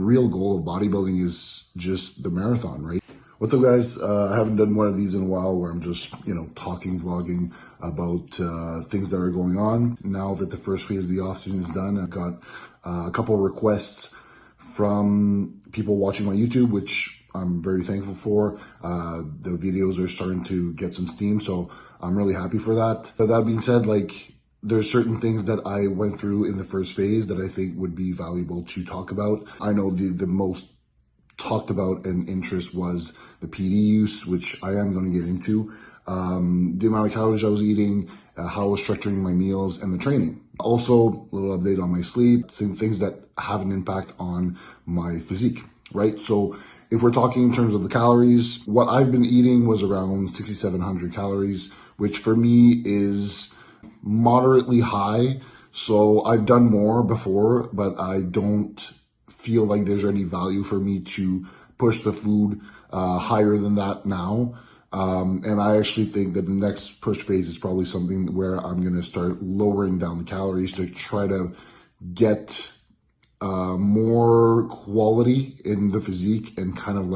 real goal of bodybuilding is just the marathon, right? What's up, guys? I haven't done one of these in a while where I'm just, talking, vlogging about things that are going on. Now that the first phase of the offseason is done, I've got a couple of requests from people watching my YouTube, which I'm very thankful for. The videos are starting to get some steam, so I'm really happy for that. But that being said, there's certain things that I went through in the first phase that I think would be valuable to talk about. I know the most talked about and interest was the PD use, which I am going to get into, the amount of calories I was eating, how I was structuring my meals, and the training. Also, a little update on my sleep, some things that have an impact on my physique, right? So if we're talking in terms of the calories, what I've been eating was around 6,700 calories, which for me is moderately high. So I've done more before, but I don't feel like there's any value for me to push the food higher than that now. And I actually think that the next push phase is probably something where I'm going to start lowering down the calories to try to get more quality in the physique and kind of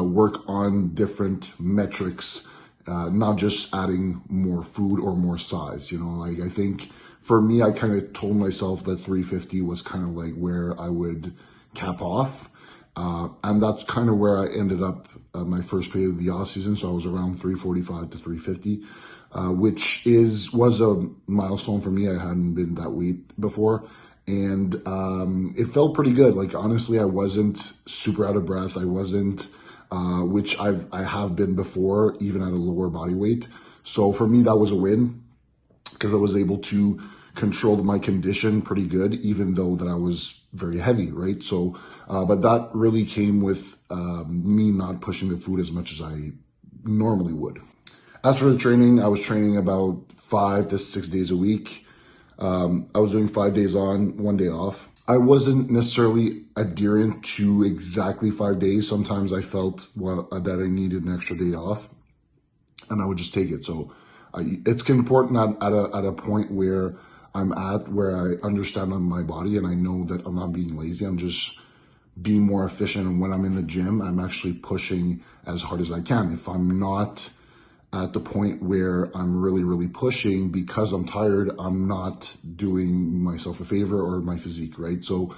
work on different metrics, not just adding more food or more size. I think for me, I kind of told myself that 350 was kind of where I would cap off. And that's kind of where I ended up my first period of the off season. So I was around 345 to 350, which was a milestone for me. I hadn't been that weight before. And it felt pretty good. Honestly, I wasn't super out of breath. I wasn't, which I have been before, even at a lower body weight. So for me, that was a win because I was able to control my condition pretty good, even though that I was very heavy, right? So, but that really came with me not pushing the food as much as I normally would. As for the training, I was training about 5 to 6 days a week. I was doing 5 days on, 1 day off. I wasn't necessarily adherent to exactly 5 days. Sometimes I felt that I needed an extra day off, and I would just take it. So it's important at a point where I'm at, where I understand my body and I know that I'm not being lazy. I'm just being more efficient. And when I'm in the gym, I'm actually pushing as hard as I can. If I'm not at the point where I'm really, really pushing because I'm tired, I'm not doing myself a favor or my physique, right? So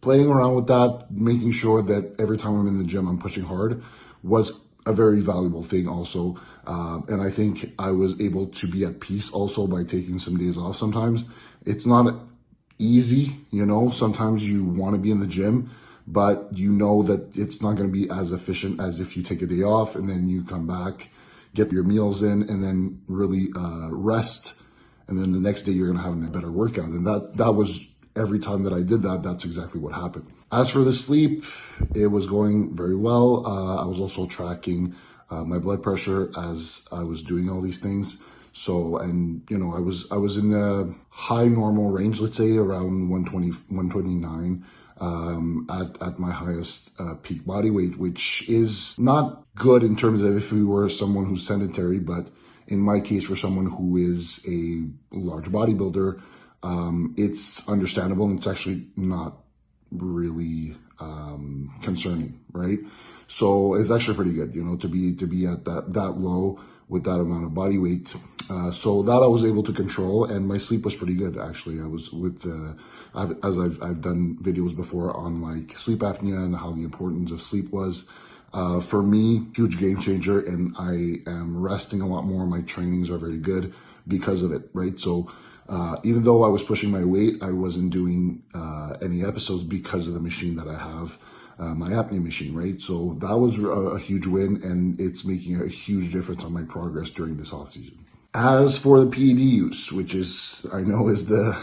playing around with that, making sure that every time I'm in the gym, I'm pushing hard was a very valuable thing also. And I think I was able to be at peace also by taking some days off sometimes. It's not easy, sometimes you want to be in the gym, but you know that it's not going to be as efficient as if you take a day off and then you come back, get your meals in, and then really rest. And then the next day you're going to have a better workout. And that was every time that I did that, that's exactly what happened. As for the sleep, it was going very well. I was also tracking my blood pressure as I was doing all these things. So, and I was in the high normal range, let's say around 120, 129, at my highest peak body weight, which is not good in terms of if we were someone who's sedentary, but in my case, for someone who is a large bodybuilder, it's understandable, and it's actually not really concerning, right? So it's actually pretty good, to be at that low with that amount of body weight. So that I was able to control, and my sleep was pretty good, actually. I was as I've done videos before on sleep apnea and how the importance of sleep was. For me, huge game changer, and I am resting a lot more. My trainings are very good because of it, right? So even though I was pushing my weight, I wasn't doing any episodes because of the machine that I have, my apnea machine, right? So that was a huge win, and it's making a huge difference on my progress during this off season. As for the PED use, which I know is the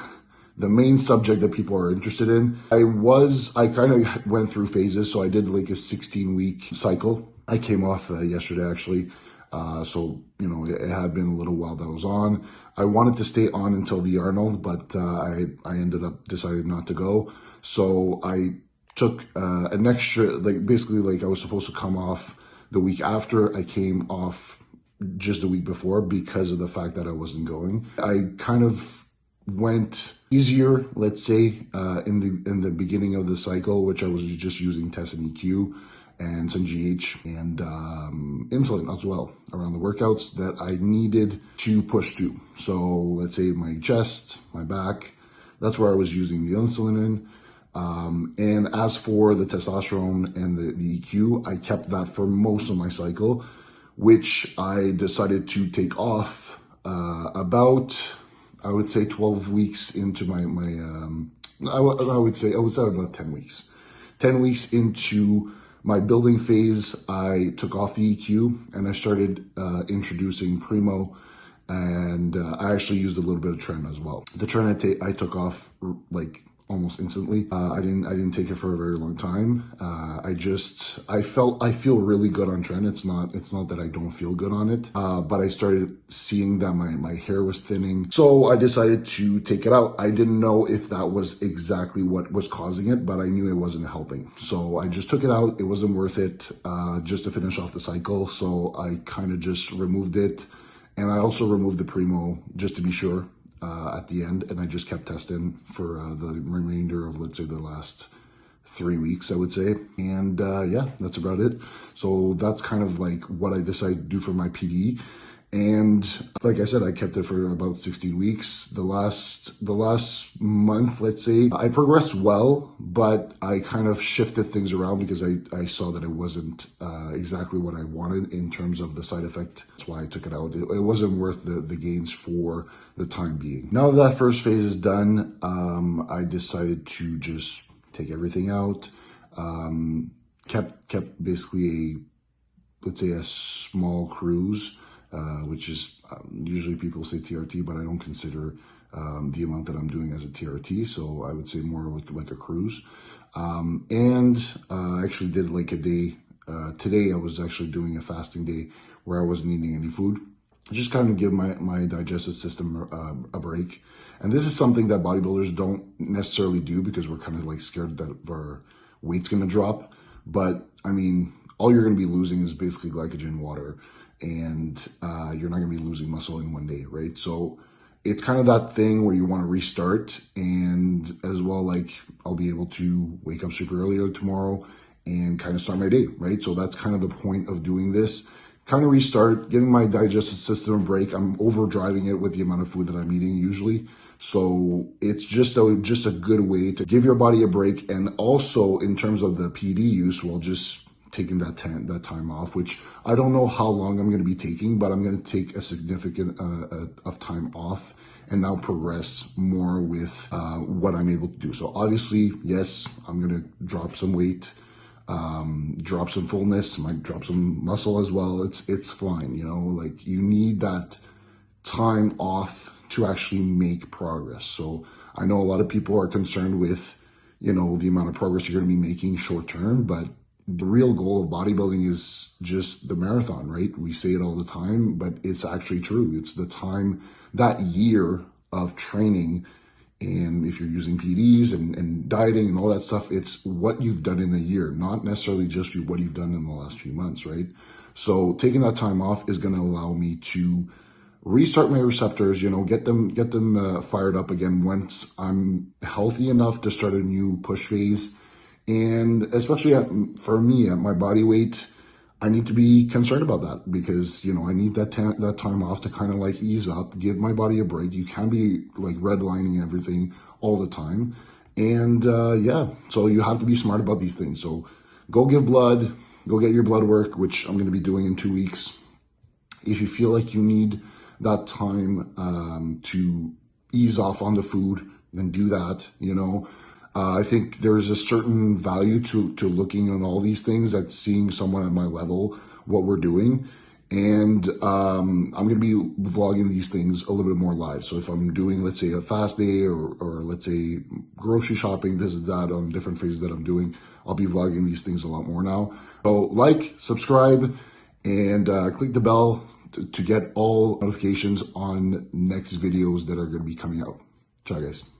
main subject that people are interested in, I kind of went through phases. So I did a 16-week cycle. I came off yesterday, actually. So, it had been a little while that I was on. I wanted to stay on until the Arnold, but I ended up deciding not to go. So I took an extra, basically I was supposed to come off the week after. I came off just the week before because of the fact that I wasn't going. I kind of went easier, let's say, in the beginning of the cycle, which I was just using test and EQ and some GH and insulin as well around the workouts that I needed to push to. So let's say my chest, my back, that's where I was using the insulin in. And as for the testosterone and the EQ, I kept that for most of my cycle, which I decided to take off about, I would say 12 weeks into I would say about 10 weeks. 10 weeks into my building phase, I took off the EQ and I started introducing Primo, and I actually used a little bit of Tren as well. The Tren I took off like almost instantly. I didn't take it for a very long time. I feel really good on Tren. It's not that I don't feel good on it, but I started seeing that my hair was thinning. So I decided to take it out. I didn't know if that was exactly what was causing it, but I knew it wasn't helping. So I just took it out. It wasn't worth it, just to finish off the cycle. So I kind of just removed it. And I also removed the Primo just to be sure. At the end, and I just kept testing for the remainder of, let's say, the last 3 weeks, I would say. And yeah, that's about it. So that's kind of like what I decided to do for my PD. And like I said, I kept it for about 16 weeks. The last month, let's say, I progressed well, but I kind of shifted things around because I saw that it wasn't exactly what I wanted in terms of the side effect. That's why I took it out. It wasn't worth the gains for the time being. Now that first phase is done, I decided to just take everything out. Kept basically let's say a small cruise, which is usually people say TRT, but I don't consider the amount that I'm doing as a TRT. So I would say more like a cruise. And I actually did like a day. Today I was actually doing a fasting day where I wasn't eating any food. Just kind of give my digestive system a break. And this is something that bodybuilders don't necessarily do because we're kind of like scared that our weight's going to drop. But I mean, all you're going to be losing is basically glycogen, water, and you're not going to be losing muscle in one day, right? So it's kind of that thing where you want to restart, and as well, like I'll be able to wake up super early tomorrow and kind of start my day, right? So that's kind of the point of doing this. Kind of restart, giving my digestive system a break. I'm overdriving it with the amount of food that I'm eating usually. So it's just a good way to give your body a break. And also in terms of the PD use, well, just taking that time off, which I don't know how long I'm going to be taking, but I'm going to take a significant of time off and now progress more with what I'm able to do. So obviously, yes, I'm going to drop some weight, drop some fullness, might drop some muscle as well. It's fine, you know, like you need that time off to actually make progress. So I know a lot of people are concerned with, you know, the amount of progress you're going to be making short term, but the real goal of bodybuilding is just the marathon, right? We say it all the time, but it's actually true. It's the time, that year of training. And if you're using PDs and dieting and all that stuff, it's what you've done in a year, not necessarily just what you've done in the last few months, right? So taking that time off is going to allow me to restart my receptors, you know, get them fired up again once I'm healthy enough to start a new push phase. And especially for me, at my body weight, I need to be concerned about that because, you know, I need that time off to kind of like ease up, give my body a break. You can't be like redlining everything all the time. And yeah, so you have to be smart about these things. So go give blood, go get your blood work, which I'm going to be doing in 2 weeks. If you feel like you need that time to ease off on the food, then do that, you know. I think there's a certain value to looking at all these things, at seeing someone at my level, what we're doing. And I'm going to be vlogging these things a little bit more live. So if I'm doing, let's say, a fast day or let's say grocery shopping, this is that on different phases that I'm doing, I'll be vlogging these things a lot more now. So like, subscribe, and click the bell to get all notifications on next videos that are going to be coming out. Ciao, guys.